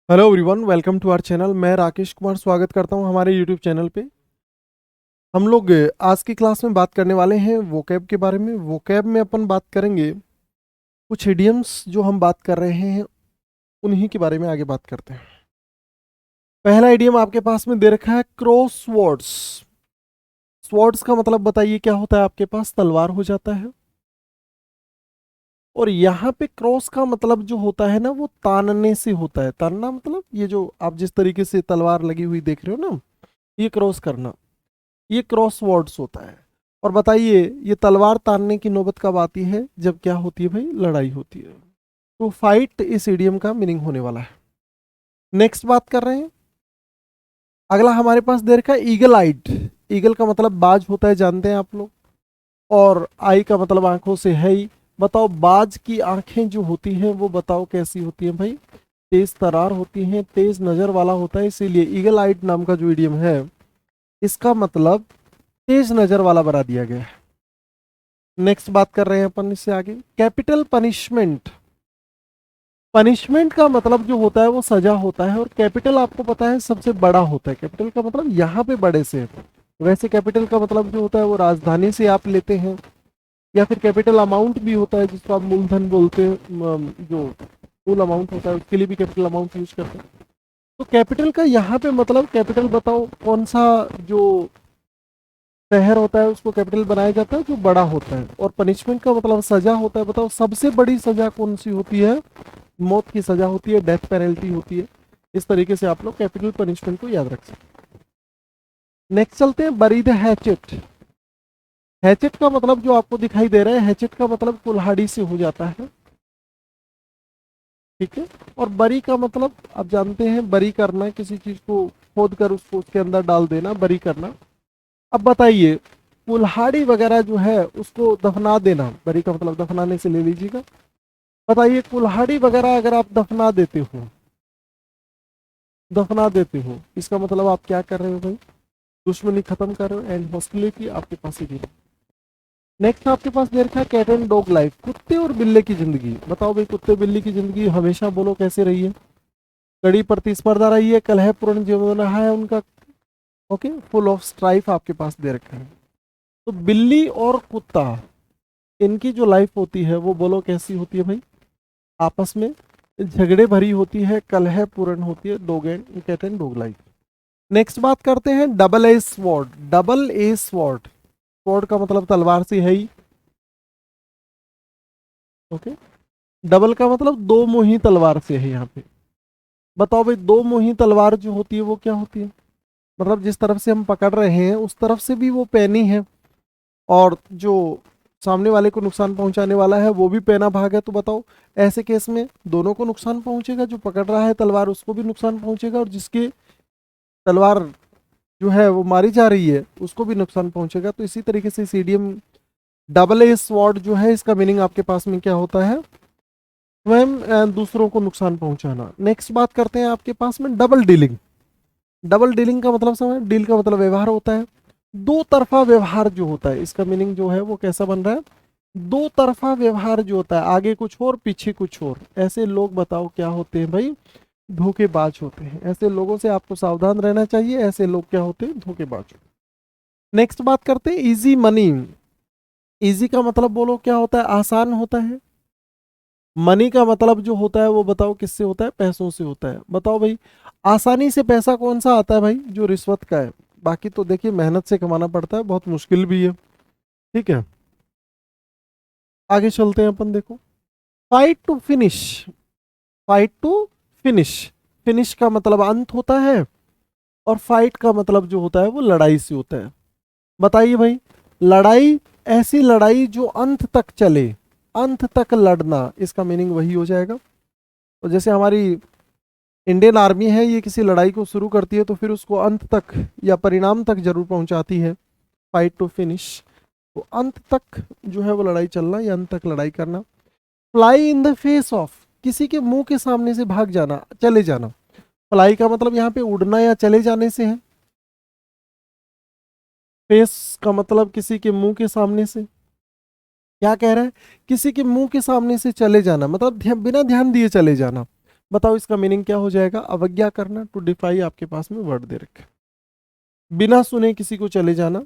Hello everyone, welcome to our channel. मैं राकेश कुमार स्वागत करता हूं हमारे यूट्यूब चैनल पे। हम लोग आज की क्लास में बात करने वाले हैं वोकैब के बारे में। वोकैब में अपन बात करेंगे कुछ इडियम्स जो हम बात कर रहे हैं उन्हीं के बारे में आगे बात करते हैं। पहला इडियम आपके पास में दे रखा है क्रॉस वर्ड्स। स्वॉर्ड्स का मतलब बताइए क्या होता है? आपके पास तलवार हो जाता है। और यहाँ पे क्रॉस का मतलब जो होता है ना, वो तानने से होता है। तानना मतलब ये जो आप जिस तरीके से तलवार लगी हुई देख रहे हो ना, ये क्रॉस करना, ये क्रॉस वर्ड्स होता है। और बताइए ये तलवार तानने की नौबत कब आती है? जब क्या होती है भाई? लड़ाई होती है। तो फाइट इस इडियम का मीनिंग होने वाला है। नेक्स्ट बात कर रहे हैं। अगला हमारे पास दे रखा है ईगल आइड। ईगल का मतलब बाज होता है, जानते हैं आप लोग। और आई का मतलब आंखों से है ही। बताओ बाज की आंखें जो होती हैं वो बताओ कैसी होती हैं भाई? तेज तरार होती हैं, तेज नजर वाला होता है। इसीलिए ईगल आइड नाम का जो इडियम है, इसका मतलब तेज नजर वाला बना दिया गया है। नेक्स्ट बात कर रहे हैं अपन इससे आगे, कैपिटल पनिशमेंट। पनिशमेंट का मतलब जो होता है वो सजा होता है। और कैपिटल आपको पता है सबसे बड़ा होता है। कैपिटल का मतलब यहाँ पे बड़े से है। वैसे कैपिटल का मतलब जो होता है वो राजधानी से आप लेते हैं, या फिर कैपिटल अमाउंट भी होता है जिसको आप मूलधन बोलते हैं। जो फुल अमाउंट होता है उसके लिए भी कैपिटल अमाउंट यूज करते हैं। तो कैपिटल का यहाँ पे मतलब, कैपिटल बताओ कौन सा जो शहर होता है उसको कैपिटल बनाया जाता है जो बड़ा होता है। और पनिशमेंट का मतलब सजा होता है। बताओ सबसे बड़ी सजा कौन सी होती है? मौत की सजा होती है, डेथ पेनल्टी होती है। इस तरीके से आप लोग कैपिटल पनिशमेंट को याद रख सकते हैं। नेक्स्ट चलते हैं, बरी द हैचेट। हैचेट का मतलब जो आपको दिखाई दे रहा है, हैचेट का मतलब कुल्हाड़ी से हो जाता है। ठीक है। और बरी का मतलब आप जानते हैं, बरी करना, किसी चीज को खोद कर उसको उसके अंदर डाल देना, बरी करना। अब बताइए कुल्हाड़ी वगैरह जो है उसको दफना देना, बरी का मतलब दफनाने से ले लीजिएगा। बताइए कुल्हाड़ी वगैरह अगर आप दफना देते हो, दफना देते हो, इसका मतलब आप क्या कर रहे हो भाई? दुश्मनी खत्म कर रहे हो, एंड हॉस्टिलिटी आपके पास ही। नेक्स्ट आपके पास दे रखा है कैट एंड डॉग लाइफ। कुत्ते और बिल्ले की जिंदगी। बताओ भाई कुत्ते बिल्ली की जिंदगी हमेशा बोलो कैसे रही है? कड़ी प्रतिस्पर्धा रही है, कलहपूर्ण जीवन रहा है उनका। ओके, फुल ऑफ स्ट्राइफ आपके पास दे रखा है। तो बिल्ली और कुत्ता, इनकी जो लाइफ होती है वो बोलो कैसी होती है भाई? आपस में झगड़े भरी होती है, कलह पूर्ण होती है। Dog and cat and dog life. Next बात करते हैं double a sword. Double a sword, sword का मतलब तलवार से है ही। ओके, डबल का मतलब दो मुही तलवार से है यहाँ पे। बताओ भाई दो मुही तलवार जो होती है वो क्या होती है? मतलब जिस तरफ से हम पकड़ रहे हैं उस तरफ से भी वो पैनी है, और जो सामने वाले को नुकसान पहुंचाने वाला है वो भी पैना भाग है। तो बताओ ऐसे केस में दोनों को नुकसान पहुंचेगा। जो पकड़ रहा है तलवार उसको भी नुकसान पहुंचेगा, और जिसके तलवार जो है वो मारी जा रही है उसको भी नुकसान पहुंचेगा। तो इसी तरीके से सीडीएम डबल ए स्वॉर्ड जो है, इसका मीनिंग आपके पास में क्या होता है? स्वयं दूसरों को नुकसान पहुंचाना। नेक्स्ट बात करते हैं आपके पास में डबल डीलिंग। डबल डीलिंग का मतलब समझ, डील का मतलब व्यवहार होता है। दो तरफा व्यवहार जो होता है, इसका मीनिंग जो है वो कैसा बन रहा है? दो तरफा व्यवहार जो होता है, आगे कुछ और पीछे कुछ और, ऐसे लोग बताओ क्या होते हैं भाई? धोखेबाज होते हैं। ऐसे लोगों से आपको सावधान रहना चाहिए। ऐसे लोग क्या होते हैं? धोखेबाज। नेक्स्ट बात करते हैं इजी मनी। इजी का मतलब बोलो क्या होता है? आसान होता है। मनी का मतलब जो होता है वो बताओ किससे होता है? पैसों से होता है। बताओ भाई आसानी से पैसा कौन सा आता है भाई? जो रिश्वत का है। बाकी तो देखिए मेहनत से कमाना पड़ता है, बहुत मुश्किल भी है। ठीक है, आगे चलते हैं अपन। देखो, fight to finish. Fight to finish, finish का मतलब अंत होता है, और फाइट का मतलब जो होता है वो लड़ाई से होता है। बताइए भाई, लड़ाई, ऐसी लड़ाई जो अंत तक चले, अंत तक लड़ना, इसका मीनिंग वही हो जाएगा। तो जैसे हमारी इंडियन आर्मी है, ये किसी लड़ाई को शुरू करती है तो फिर उसको अंत तक या परिणाम तक जरूर पहुंचाती है। फाइट टू फिनिश, तो अंत तक जो है वो लड़ाई चलना या अंत तक लड़ाई करना। Fly in the face of, किसी के मुंह के सामने से भाग जाना, चले जाना। फ्लाई का मतलब यहाँ पे उड़ना या चले जाने से है। फेस का मतलब किसी के मुंह के सामने से। क्या कह रहा है? किसी के मुंह के सामने से चले जाना, मतलब बिना ध्यान दिए चले जाना। बताओ इसका मीनिंग क्या हो जाएगा? अवज्ञा करना, टू डिफाई आपके पास में वर्ड दे रखा है, बिना सुने किसी को चले जाना।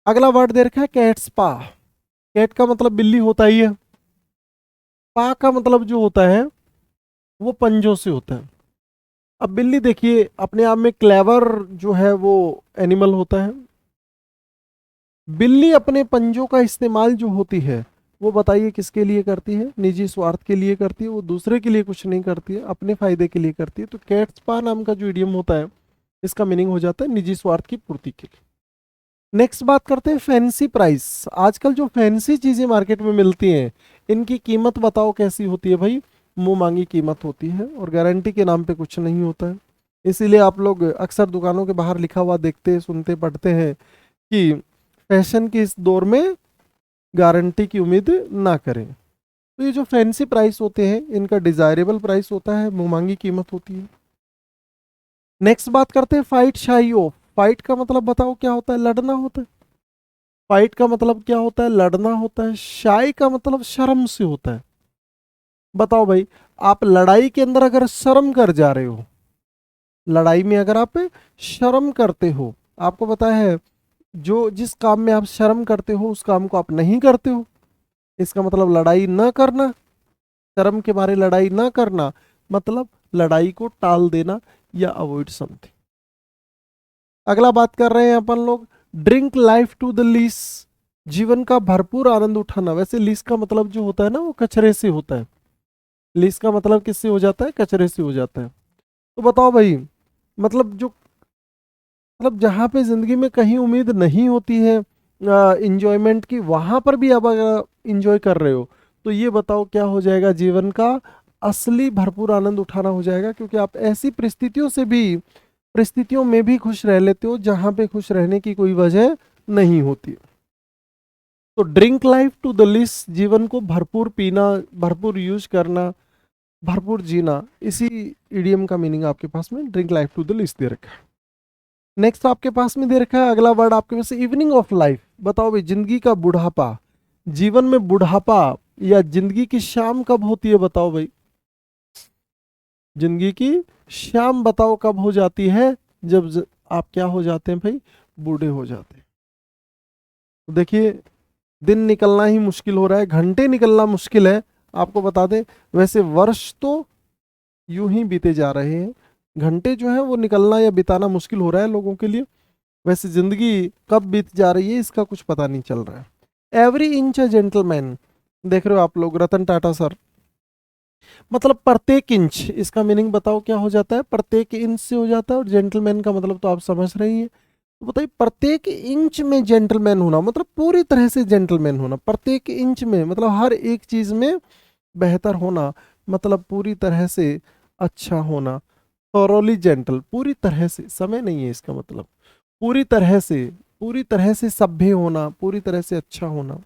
अगला वर्ड दे रखा है कैट्स पा। कैट का मतलब बिल्ली होता ही है, पा का मतलब जो होता है वो पंजों से होता है। अब बिल्ली देखिए अपने आप में क्लेवर जो है वो एनिमल होता है। बिल्ली अपने पंजों का इस्तेमाल जो होती है वो बताइए किसके लिए करती है? निजी स्वार्थ के लिए करती है, वो दूसरे के लिए कुछ नहीं करती है, अपने फायदे के लिए करती है। तो कैट्स पा नाम का जो इडियम होता है इसका मीनिंग हो जाता है निजी स्वार्थ की पूर्ति के लिए। नेक्स्ट बात करते हैं फैंसी प्राइस। आजकल जो फैंसी चीजें मार्केट में मिलती हैं इनकी कीमत बताओ कैसी होती है भाई? मुंह मांगी कीमत होती है और गारंटी के नाम पे कुछ नहीं होता है। इसीलिए आप लोग अक्सर दुकानों के बाहर लिखा हुआ देखते सुनते पढ़ते हैं कि फैशन के इस दौर में गारंटी की उम्मीद ना करें। तो ये जो फैंसी प्राइस होते हैं इनका डिजायरेबल प्राइस होता है, मुंह मांगी कीमत होती है। नेक्स्ट बात करते हैं फाइट शाई ऑफ। फाइट का मतलब बताओ क्या होता है? लड़ना होता है। फाइट का मतलब क्या होता है? लड़ना होता है। शाई का मतलब शर्म से होता है। बताओ भाई, आप लड़ाई के अंदर अगर शर्म कर जा रहे हो, लड़ाई में अगर आप शर्म करते हो, आपको पता है जो जिस काम में आप शर्म करते हो उस काम को आप नहीं करते हो, इसका मतलब लड़ाई न करना। शर्म के मारे लड़ाई न करना मतलब लड़ाई को टाल देना या अवॉइड समथिंग। अगला बात कर रहे हैं अपन लोग drink life to the lees. जीवन का भरपूर आनंद उठाना। वैसे लीस का मतलब जो होता है ना वो कचरे से होता है। लीस का मतलब किससे हो जाता है? कचरे से हो जाता है। तो बताओ भाई, मतलब जो मतलब जहां पे जिंदगी में कहीं उम्मीद नहीं होती है इंजॉयमेंट की, वहां पर भी आप अगर इंजॉय कर रहे हो तो ये बताओ क्या हो जाएगा? जीवन का असली भरपूर आनंद उठाना हो जाएगा, क्योंकि आप ऐसी परिस्थितियों में भी खुश रह लेते हो जहां पे खुश रहने की कोई वजह नहीं होती। तो drink life to the list, जीवन को भरपूर पीना, भरपूर यूज करना, भरपूर जीना, इसी इडियम का मीनिंग आपके पास में drink life to the list दे रखा है। नेक्स्ट आपके पास में दे रखा है अगला वर्ड आपके पास इवनिंग ऑफ लाइफ। बताओ भाई, जिंदगी का बुढ़ापा, जीवन में बुढ़ापा या जिंदगी की शाम कब होती है? बताओ भाई, जिंदगी की शाम बताओ कब हो जाती है? जब आप क्या हो जाते हैं भाई? बूढ़े हो जाते हैं। तो देखिए दिन निकलना ही मुश्किल हो रहा है, घंटे निकलना मुश्किल है। आपको बता दें वैसे वर्ष तो यूं ही बीते जा रहे हैं, घंटे जो है वो निकलना या बिताना मुश्किल हो रहा है लोगों के लिए। वैसे जिंदगी कब बीत जा रही है इसका कुछ पता नहीं चल रहा है। एवरी इंच अ जेंटलमैन, देख रहे हो आप लोग, रतन टाटा सर। मतलब प्रत्येक इंच, इसका मीनिंग बताओ क्या हो जाता है? प्रत्येक इंच से हो जाता है, और जेंटलमैन का मतलब तो आप समझ रहे ही हैं। तो बताइए प्रत्येक इंच में जेंटलमैन होना मतलब पूरी तरह से जेंटलमैन होना। प्रत्येक इंच में मतलब हर एक चीज में बेहतर होना, मतलब पूरी तरह से अच्छा होना। थॉरोली जेंटल, पूरी तरह से, समय नहीं है इसका मतलब, पूरी तरह से, पूरी तरह से सभ्य होना, पूरी तरह से अच्छा होना।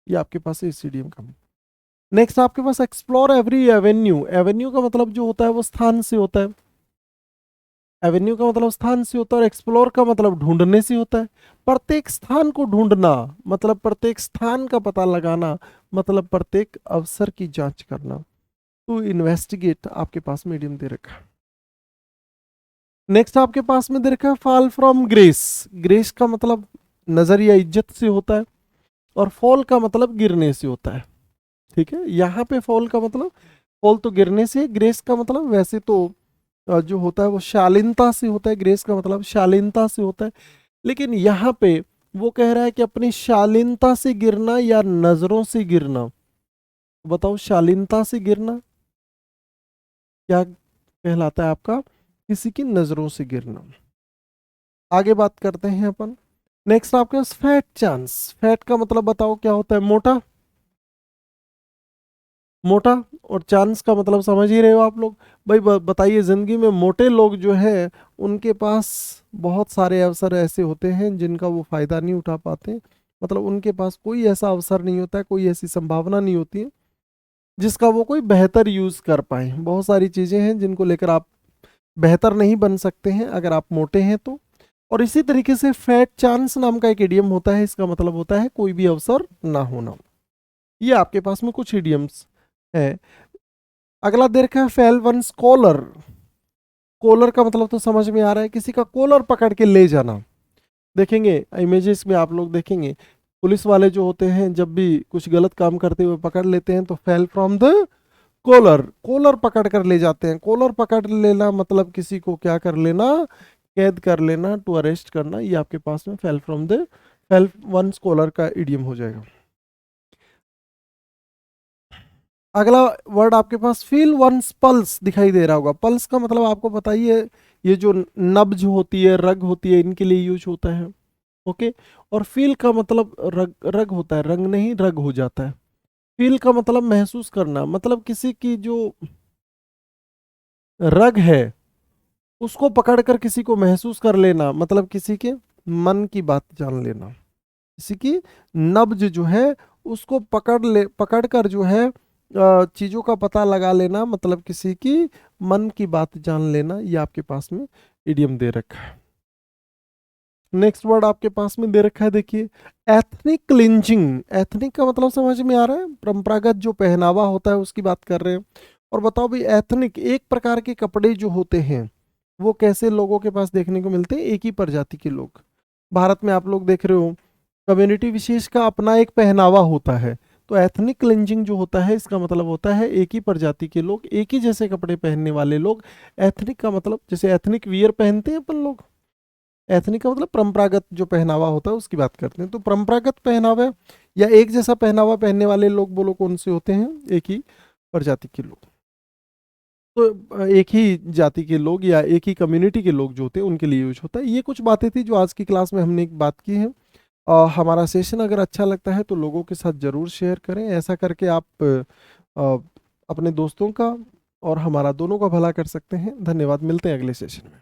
ये आपके पास है इस इडियम का। नेक्स्ट आपके पास एक्सप्लोर एवरी एवेन्यू। एवेन्यू का मतलब जो होता है वो स्थान से होता है। एवेन्यू का मतलब स्थान से होता है, और एक्सप्लोर का मतलब ढूंढने से होता है। प्रत्येक स्थान को ढूंढना मतलब प्रत्येक स्थान का पता लगाना, मतलब प्रत्येक अवसर की जांच करना। टू इन्वेस्टिगेट आपके पास मीडियम दे रखा है। नेक्स्ट आपके पास में दे रखा है फॉल फ्रॉम ग्रेस। ग्रेस का मतलब नजर या इज्जत से होता है, और फॉल का मतलब गिरने से होता है। ठीक है, यहाँ पे फॉल का मतलब, फॉल तो गिरने से, ग्रेस का मतलब वैसे तो जो होता है वो शालीनता से होता है। ग्रेस का मतलब शालीनता से होता है, लेकिन यहाँ पे वो कह रहा है कि अपनी शालीनता से गिरना या नजरों से गिरना। बताओ शालीनता से गिरना क्या कहलाता है आपका? किसी की नजरों से गिरना। आगे बात करते हैं अपन। नेक्स्ट आपके पास फैट चांस। फैट का मतलब बताओ क्या होता है? मोटा, मोटा। और चांस का मतलब समझ ही रहे हो आप लोग। भाई बताइए, जिंदगी में मोटे लोग जो है उनके पास बहुत सारे अवसर ऐसे होते हैं जिनका वो फायदा नहीं उठा पाते। मतलब उनके पास कोई ऐसा अवसर नहीं होता है, कोई ऐसी संभावना नहीं होती है जिसका वो कोई बेहतर यूज कर पाए। बहुत सारी चीजें हैं जिनको लेकर आप बेहतर नहीं बन सकते हैं अगर आप मोटे हैं तो। और इसी तरीके से फैट चांस नाम का एक इडियम होता है, इसका मतलब होता है कोई भी अवसर ना होना। ये आपके पास में कुछ इडियम्स है। अगला दे रखा है फेल वंस कॉलर। कॉलर का मतलब तो समझ में आ रहा है, किसी का कॉलर पकड़ के ले जाना। देखेंगे इमेजेस में आप लोग देखेंगे, पुलिस वाले जो होते हैं जब भी कुछ गलत काम करते हुए पकड़ लेते हैं तो fail from the collar, collar पकड़ कर ले जाते हैं। कॉलर पकड़ लेना मतलब किसी को क्या कर लेना, कैद कर लेना, टू अरेस्ट करना। ये आपके पास में fail from the fail once collar का इडियम हो जाएगा। अगला वर्ड आपके पास फील वंस पल्स दिखाई दे रहा होगा। पल्स का मतलब आपको बताइए, ये जो नब्ज होती है, रग होती है, इनके लिए यूज होता है। ओके। और फील का मतलब रग, रग होता है, रंग नहीं रग हो जाता है। फील का मतलब महसूस करना, मतलब किसी की जो रग है उसको पकड़कर किसी को महसूस कर लेना, मतलब किसी के मन की बात जान लेना। किसी की नब्ज जो है उसको पकड़ कर जो है चीजों का पता लगा लेना, मतलब किसी की मन की बात जान लेना। ये आपके पास में इडियम दे रखा है। नेक्स्ट वर्ड आपके पास में दे रखा है, देखिए एथनिक क्लिंजिंग। एथनिक का मतलब समझ में आ रहा है, परंपरागत जो पहनावा होता है उसकी बात कर रहे हैं। और बताओ भाई, एथनिक एक प्रकार के कपड़े जो होते हैं वो कैसे लोगों के पास देखने को मिलते हैं, एक ही प्रजाति के लोग। भारत में आप लोग देख रहे हो कम्युनिटी विशेष का अपना एक पहनावा होता है। तो एथनिक क्लिंजिंग जो होता है इसका मतलब होता है एक ही प्रजाति के लोग, एक ही जैसे कपड़े पहनने वाले लोग। एथनिक का मतलब जैसे एथनिक वियर पहनते हैं अपन लोग, एथनिक का मतलब परंपरागत जो पहनावा होता है उसकी बात करते हैं। तो परंपरागत पहनावा या एक जैसा पहनावा पहनने वाले लोग बोलो कौन से होते हैं, एक ही प्रजाति के लोग। तो एक ही जाति के लोग या एक ही कम्युनिटी के लोग जो होते हैं उनके लिए यूज होता है। ये कुछ बातें थी जो आज की क्लास में हमने एक बात की है। हमारा सेशन अगर अच्छा लगता है तो लोगों के साथ ज़रूर शेयर करें। ऐसा करके आप अपने दोस्तों का और हमारा दोनों का भला कर सकते हैं। धन्यवाद, मिलते हैं अगले सेशन में।